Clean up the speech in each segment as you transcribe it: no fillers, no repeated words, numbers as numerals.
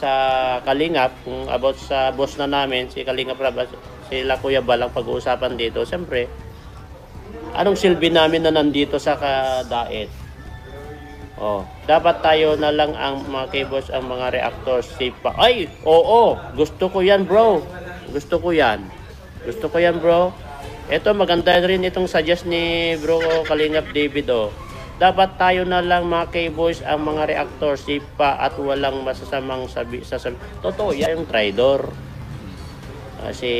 sa Kalingap, kung about sa boss na namin, si Kalingap Rab, sila Kuya Bal ang pag-uusapan dito. Siyempre, anong silbi namin na nandito sa Kadaet? Oh, dapat tayo na lang ang mga keyboards, ang mga reactors, sipa. Ay, oo, gusto ko yan bro. Gusto ko yan. Gusto ko yan bro. Ito, maganda rin itong suggest ni bro Kalingap David oh. Dapat tayo na lang mga keyboards, ang mga reactors, sipa at walang masasamang sabi. Totoo yan yung Tridor. Kasi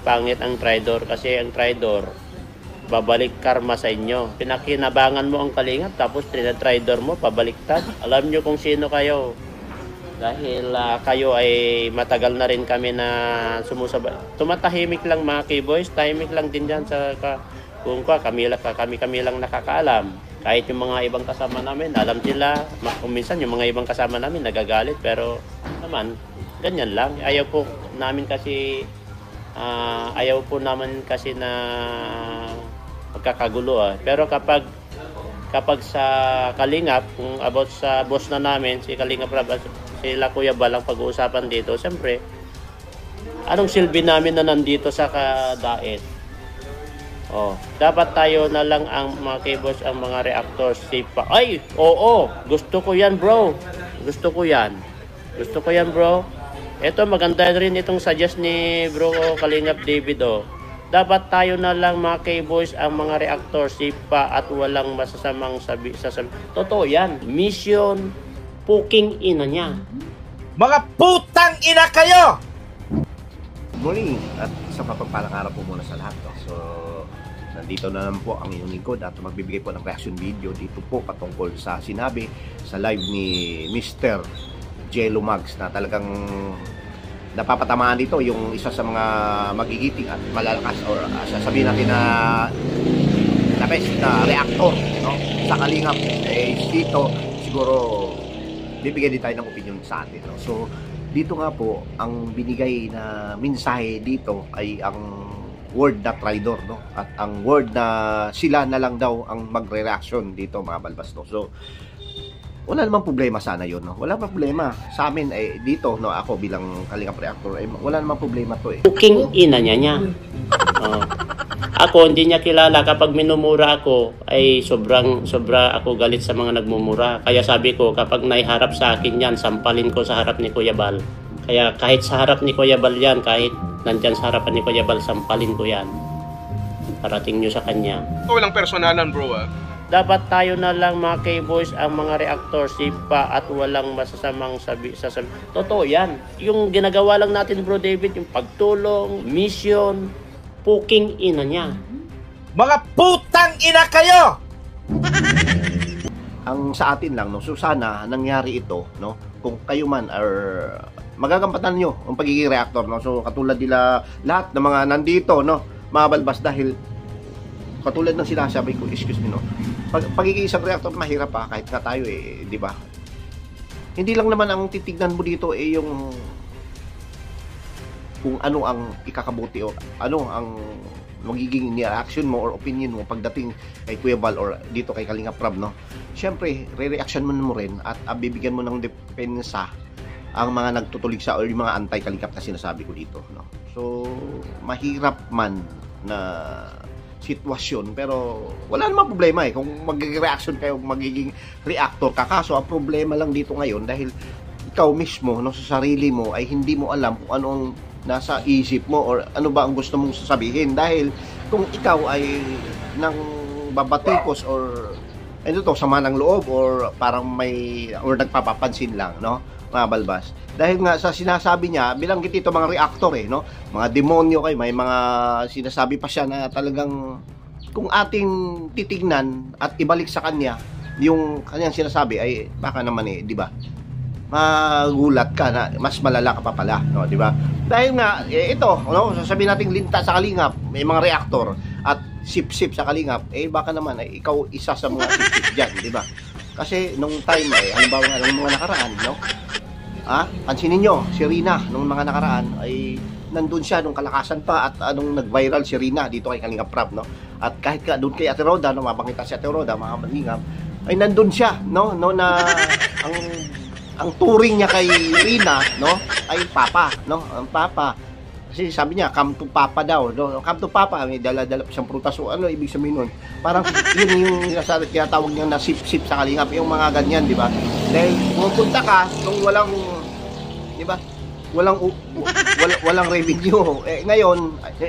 pangit ang Tridor. Kasi ang Tridor, babalik karma sa inyo. Pinakinabangan mo ang Kalingap, tapos Tridor mo, pabaliktad. Alam nyo kung sino kayo. Dahil kayo ay matagal na rin kami na sumusabay. Tumatahimik lang mga keyboys, tahimik lang din dyan sa kung kami lang nakakaalam. Kahit yung mga ibang kasama namin, alam nila, minsan yung mga ibang kasama namin nagagalit, pero naman, ganyan lang. Ayaw po namin kasi na magkakagulo. Pero kapag sa Kalingap, kung about sa boss na namin, si Kalingap Rab, sila Kuya Bal ang pag-uusapan dito, siyempre, anong silbi namin na nandito sa Kadaet? Oh, dapat tayo na lang ang mga keyboards, ang mga reactors, sipa. Ay, oo, gusto ko yan bro. Gusto ko yan. Gusto ko yan bro. Ito, maganda rin itong suggest ni bro Kalingap David oh. Dapat tayo na lang mga keyboards, ang mga reactors, sipa at walang masasamang sabi. Totoo yan. Mission puking ina niya. Mga putang ina kayo! Good morning at isang mapagpalang araw po muna sa lahat. So, nandito na naman po ang inyong lingkod at magbibigay po ng reaction video dito po patungkol sa sinabi sa live ni Mr. Jello Mags na talagang napapatamaan dito yung isa sa mga magigiting at malalakas or sasabihin natin na best na reactor no? Sa Kalingap dito siguro bibigyan din tayo ng opinion sa atin no? So dito nga po ang binigay na mensahe dito ay ang word na Tridor no? At ang word na sila na lang daw ang magre-reaction dito mga balbas no? So wala namang problema sana yun no? Wala namang problema sa amin dito no? Ako bilang Kalingap reactor wala namang problema to Puking ina niya. Ako hindi niya kilala. Kapag minumura ako ay sobra ako galit sa mga nagmumura. Kaya sabi ko kapag naiharap sa akin yan, sampalin ko sa harap ni Kuya Bal. Kaya kahit sa harap ni Kuya Bal yan, kahit nandyan sa harapan ni Kuya Bal, sampalin ko yan. Parating nyo sa kanya. Walang personalan bro Dapat tayo na lang mga keyboards, ang mga reactors, sipa at walang masasamang sabi. Totoo yan. Yung ginagawa lang natin bro David, yung pagtulong, mission, puking ina niya. Mga putang ina kayo! Ang sa atin lang, no? So sana nangyari ito, no? Kung kayo man or magagampatan nyo ang pagiging reactor, no? So katulad nila lahat ng mga nandito, no? Mga balbas dahil katulad ng sinasabi ko, excuse me, no? Pagiging isang reactor mahirap pa kahit nga tayo di ba? Hindi lang naman ang titignan mo dito yung kung ano ang ikakabuti o ano ang magiging reaction mo or opinion mo pagdating kay Kuya Bal or dito kay Kalingap Rab, no? Siyempre, re-reaction mo rin at bibigyan mo ng depensa ang mga nagtutuligsa or yung mga anti-Kalingap na sinasabi ko dito, no? So, mahirap man na sitwasyon pero wala namang problema kung mag-reaction kayo, magiging reactor ka. Kaso ang problema lang dito ngayon dahil ikaw mismo no, sa sarili mo ay hindi mo alam kung ano ang nasa isip mo or ano ba ang gusto mong sasabihin dahil kung ikaw ay nang babatikos or sama ng loob or parang may or nagpapapansin lang no mga balbas dahil nga sa sinasabi niya bilanggit ito mga reactor no mga demonyo kayo may mga sinasabi pa siya na talagang kung ating titignan at ibalik sa kanya yung kanyang sinasabi ay baka naman di ba magulat ka na mas malala ka pa pala no di ba dahil nga ito no sasabihin nating linta sa Kalingap may mga reactor at sip-sip sa Kalingap baka naman ikaw isa sa mga sip-sip diyan di ba kasi nung time halimbawa nga nung mga nakaraan no pansinin nyo, si Rina nung mga nakaraan ay nandun siya nung kalakasan pa at anong nag-viral si Rina dito kay Kalingap Rab no? At kahit ka doon kay Ate Roda, no, mapakita si Ate Roda, mga maningam ay nandun siya no na ang turing niya kay Rina, no, ay Papa, no, ang Papa. Kasi sabi niya, come to Papa daw. No? Come to Papa, may dala-dala pa siyang prutas. So, ano ibig sabihin nun? Parang yun yung tinatawag niya na sip-sip sa kalingap. Yung mga ganyan, di ba? Dahil pumunta ka nung walang, di ba? Walang revenue. Ngayon,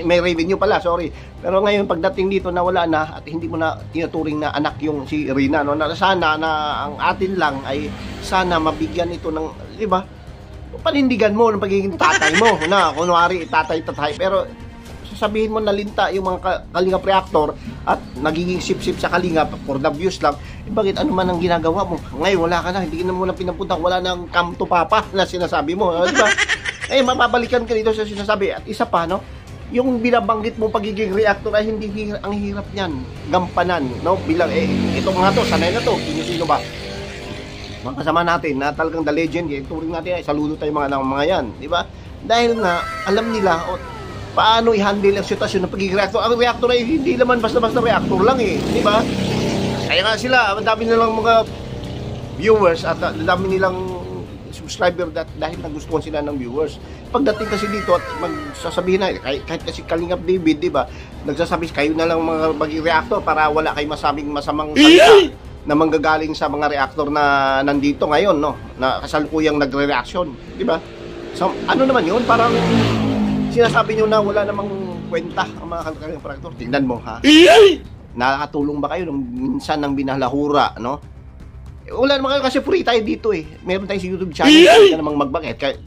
may revenue pala, sorry. Pero ngayon, pagdating dito na wala na at hindi mo na tinuturing na anak yung si Rina, no? Na sana na ang atin lang ay sana mabigyan ito ng, di ba? Panindigan mo ng pagiging tatay mo na kunwari tatay pero sasabihin mo na linta yung mga kalingap reactor at nagiging sip-sip sa kalingap for the views lang, bakit ano man ang ginagawa mo ngayon, wala ka na, hindi ka na muna pinapunta, wala nang come to Papa na sinasabi mo, di ba? Mapabalikan ka dito sa sinasabi. At isa pa, no, yung binabanggit mo pagiging reactor ay hindi ang hirap niyan gampanan, no, bilang ito nga to, sanay na to, sino ba mga kasama natin na talagang the legend, turing natin ay saludo tayo mga yan, di ba? Dahil nga alam nila paano i-handle ang sitwasyon ng pagiging reactor. Ang reactor ay hindi naman basta-basta reactor lang di ba? Kaya nga sila, ang dami nilang mga viewers at ang dami nilang subscriber dahil nagustuhan sila ng viewers. Pagdating kasi dito at magsasabihin na kahit kasi Kalingap David, di ba? Nagsasabi kayo na lang mga maging reactor para wala kayo masabing masamang salita na manggagaling sa mga reactor na nandito ngayon, no, na kasalukuyang nagre-reaction, di ba? So, ano naman yun? Parang sinasabi nyo na wala namang kwenta ang mga kalingap reactor. Tingnan mo, ha? Nakakatulong ba kayo nung minsan ng binalahura, no? Wala naman kayo kasi free tayo dito Meron tayong YouTube channel, kaya namang magbakit.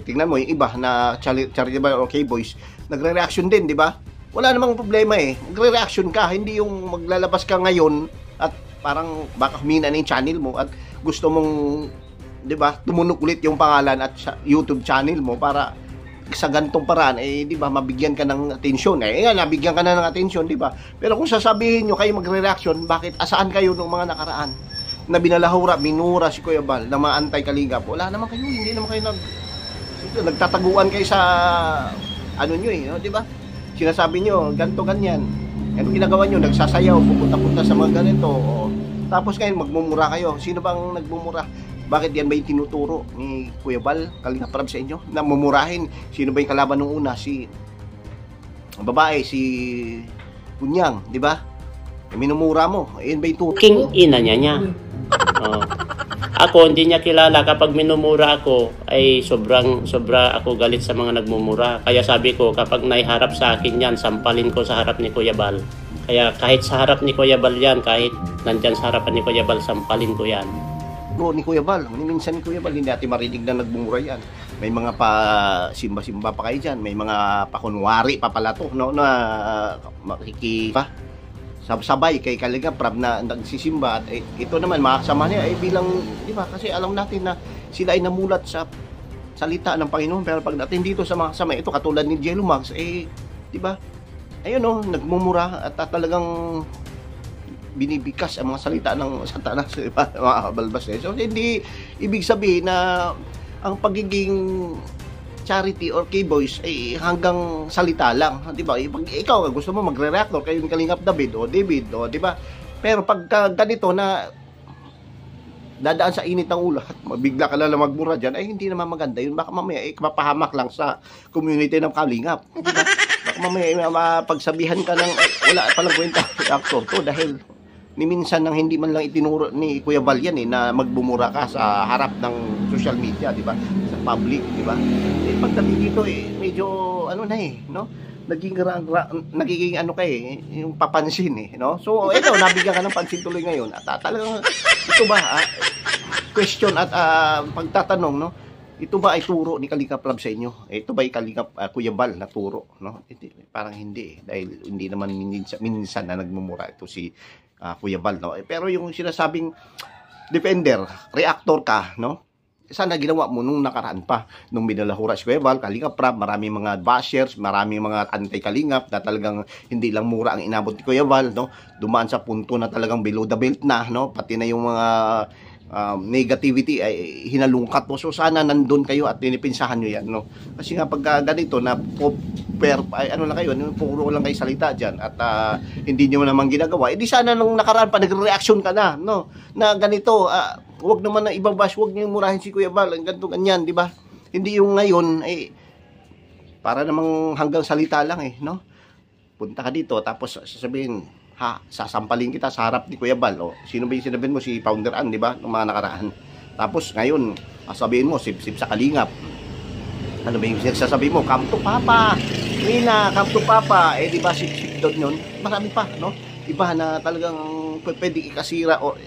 Tingnan mo, yung iba na Charity or K-Boys, nagre-reaction din, di ba? Wala namang problema Magre-reaction ka, hindi yung maglalabas ka ngayon at parang baka humina na yung channel mo at gusto mong, di ba, tumunok ulit yung pangalan at YouTube channel mo para sa gantong paraan, di ba, mabigyan ka ng atensyon. Nabigyan ka na ng atensyon, di ba? Pero kung sasabihin nyo kayo magre-reaction, bakit asaan kayo ng mga nakaraan na binalahura, minura si Kuya Bal, na mga anti-kalingap? Wala naman kayo, hindi naman kayo nagtataguan kayo sa ano nyo di ba? Sinasabi nyo, ganto ganyan. Ano ginagawa nyo? Nagsasayaw, pupunta-punta sa mga ganito. Tapos ngayon, magmumura kayo. Sino bang nagmumura? Bakit yan ba yung tinuturo ni Kuya Bal, Kalingap Rab sa inyo? Na mumurahin. Sino ba yung kalaban nung una? Ang babae, si Kunyang, di ba? Minumura mo. Yan ba yung tuturo? King ina niya. Ako, hindi niya kilala. Kapag minumura ako, ay sobra ako galit sa mga nagmumura. Kaya sabi ko, kapag naiharap sa akin yan, sampalin ko sa harap ni Kuya Bal. Kaya kahit sa harap ni Kuya Bal yan, kahit nandyan sa harapan ni Kuya Bal, sampalin ko yan. Ni Kuya Bal, minsan ni Kuya Bal, hindi natin marinig na nagmumura yan. May mga pa simba-simba pa kayo dyan. May mga pakunwari pa pala to, no? Na sabay kay Kalingap Rab na nagsisimba at ito naman makasama niya bilang, di ba, kasi alam natin na sila ay namulat sa salita ng Panginoon, pero pagdating dito sa mga kasama ito katulad ni Jello Max di ba, ayun nagmumura at talagang binibikas ang mga salita ng Satanas, diba? Mga kabalbas so hindi ibig sabihin na ang pagiging Charity or K-Boys hanggang salita lang, di ba? Pag ikaw gusto mo magre-reactor kayo ni Kalingap David, di ba? Pero pagka ganito na dadaan sa init ng ulo at mabigla ka lang magmura dyan, hindi naman maganda yun. Baka mamaya mapahamak lang sa community ng Kalingap, di ba? Baka mamaya mapagsabihan ka ng wala palang kwenta reactor to dahil ni minsan nang hindi man lang itinuro ni Kuya Bal yan na magbumura ka sa harap ng social media, di ba? Sa public, di ba? Pagdating dito medyo ano na no? Nagiging ano yung papansin no? So ito, nabigyan ka ng pansin tuloy ngayon at talagang ito ba question at pagtatanong, no? Ito ba ay turo ni Kalingap Rab sa inyo? Ito ba ay Kalingap Kuya Bal na turo, no? Parang hindi dahil hindi naman minsan na nagmumura ito si Kuya Bal, no? Pero yung sinasabing defender, reactor ka, no? Sana ginawa mo nung nakaraan pa, nung binalahura si Kuya Bal, Kalingap Rab, maraming mga bashers, maraming mga anti-Kalingap na talagang hindi lang mura ang inabot ni Kuya Bal, no? Dumaan sa punto na talagang below the belt na, no? Pati na yung mga negativity ay hinalungkat mo. So sana nandun kayo at pinipinsahan nyo yan, no? Kasi nga pag ganito na ay, ano lang kayo, puro lang kayo salita dyan at hindi nyo naman ginagawa, edi sana nung nakaraan pa nagre-reaction ka na, no? Na ganito, wag naman na ibang bash, wag nyo murahin si Kuya Bal, ganito, ganyan, di ba? Hindi yung ngayon, para namang hanggang salita lang no? Punta ka dito, tapos sasabihin, sasampalin kita sa harap ni Kuya Bal, o sino ba yung sinabihin mo, si Founder Ann, di ba? Nung mga nakaraan. Tapos ngayon, sabihin mo, sip-sip sa kalingap. Ano ba yung sasabi mo? Come to Papa. Nina, come to Papa. Di ba si doon yun? Marami pa, no? Iba na talagang pwede ikasira o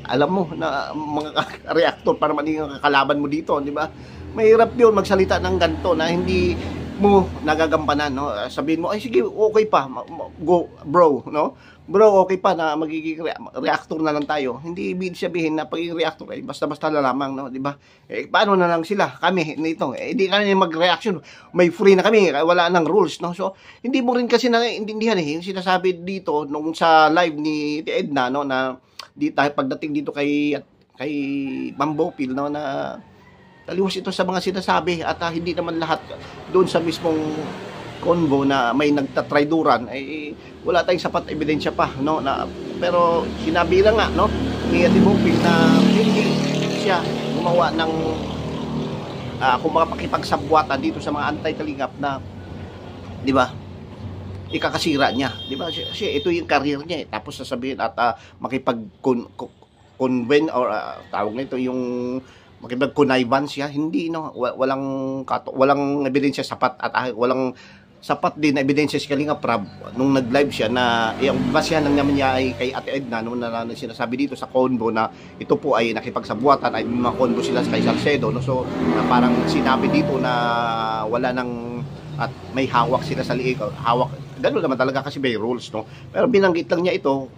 alam mo na mga reactor para maging kalaban mo dito, di ba? Mahirap yun magsalita ng ganito na hindi mo nagagampanan, no? Sabihin mo, ay sige, okay pa. Go, bro, no? Bro, okay pa na magiging reactor na lang tayo. Hindi ibig sabihin na pagiging reactor ay basta-basta na lamang, no, di ba? Paano na lang sila, kami nito? Hindi kami mag-reaction. May free na kami, wala nang rules, no? So, hindi mo rin kasi naiintindihan yung sinasabi dito nung sa live ni Edna, no, na tayo pagdating dito kay Mambopil, no, na taliwas ito sa mga sinasabi at hindi naman lahat doon sa mismong convo na may nagtatrayduran ay wala tayong sapat ebidensya pa, no, na pero sinabi lang nga, no, ni Ate Bopil na hindi siya gumawa ng kung makapakipagsabwatan dito sa mga anti-kalingap na, di ba, ikakasira niya, di ba? Kasi ito yung career niya tapos sasabihin at makipag-conven or tawag nito yung makipag-connivance siya, hindi, no, walang ebidensya sapat at walang sapat din na ebidensya si Kalingap Rab nung nag-live siya na yung basehan lang naman niya ay kay Ate Edna nung sinasabi dito sa convo na ito po ay nakipagsabuatan ay mga convo sila kay Salcedo, no? So na parang sinabi dito na wala nang at may hawak sila sa liig, hawak, gano'n naman talaga kasi may rules, no? Pero binanggit lang niya ito.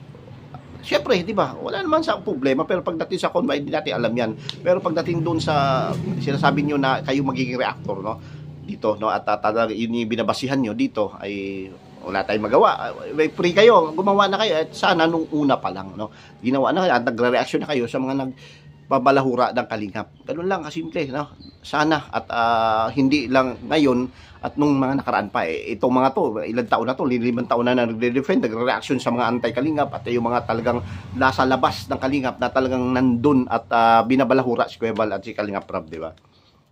Siyempre, di ba, wala naman sa problema, pero pagdating sa convo hindi natin alam yan. Pero pagdating doon sa sinasabi niyo na kayo magiging reactor, no, dito, no, at talaga yun yung binabasihan nyo dito ay wala tayong magawa. May free kayo, gumawa na kayo at sana nung una pa lang, no, ginawa na kayo at nagre-reaction na kayo sa mga nagbabalahura ng Kalingap. Ganun lang kasimple, no, sana at hindi lang ngayon at nung mga nakaraan pa itong mga to, ilang taon na to, 5 taon na nagre-defend, nagre-reaction sa mga anti-Kalingap at yung mga talagang nasa labas ng Kalingap na talagang nandun at binabalahura si Kuya Bal at si Kalingap Rab, di ba?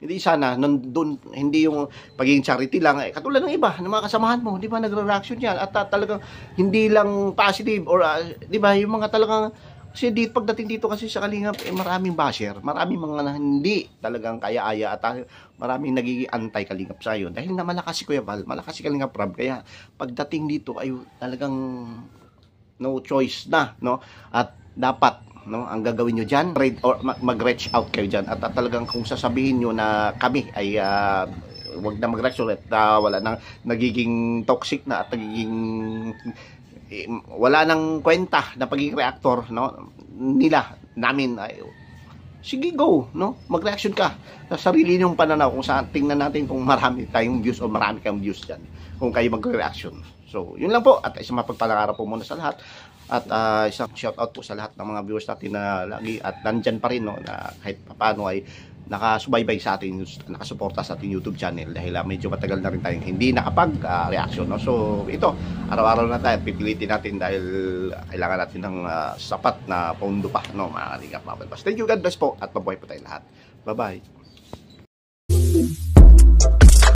Hindi sana nandun, hindi yung pagiging charity lang, katulad ng iba, ng mga kasamahan mo, di ba, nagre-reaction yan at talagang hindi lang positive or di ba, yung mga talagang kasi pagdating dito kasi sa Kalingap maraming basher, maraming mga hindi talagang kaya-aya at maraming nagiging anti-Kalingap sa yun dahil na malakas si Kuya Bal, malakas si Kalingap Rab, kaya pagdating dito ay talagang no choice na, no, at dapat, no, ang gagawin nyo dyan, or mag-reach out kayo dyan at talagang kung sasabihin nyo na kami ay wag na mag-reaction at wala nang nagiging toxic na at nagiging wala nang kwenta na pagiging reactor, no, nila, namin ay sige, go, no, mag-reaction ka sa sarili nyong pananaw kung saan tingnan natin kung marami tayong views o marami kayong views dyan kung kayo mag-reaction. So, yun lang po at isang mapagpalang araw po muna sa lahat. At isang shout out po sa lahat ng mga viewers natin na lagi at nandyan pa rin, no, na kahit paano ay nakasubaybay sa ating, nakasuporta sa ating YouTube channel dahil medyo matagal na rin tayong hindi nakapag-reaction, no? So ito, araw-araw na tayo pipilitin natin dahil kailangan natin ng sapat na pondo pa, no, mga Kalingap. Thank you, God bless po at mabuhay po tayong lahat. Bye-bye.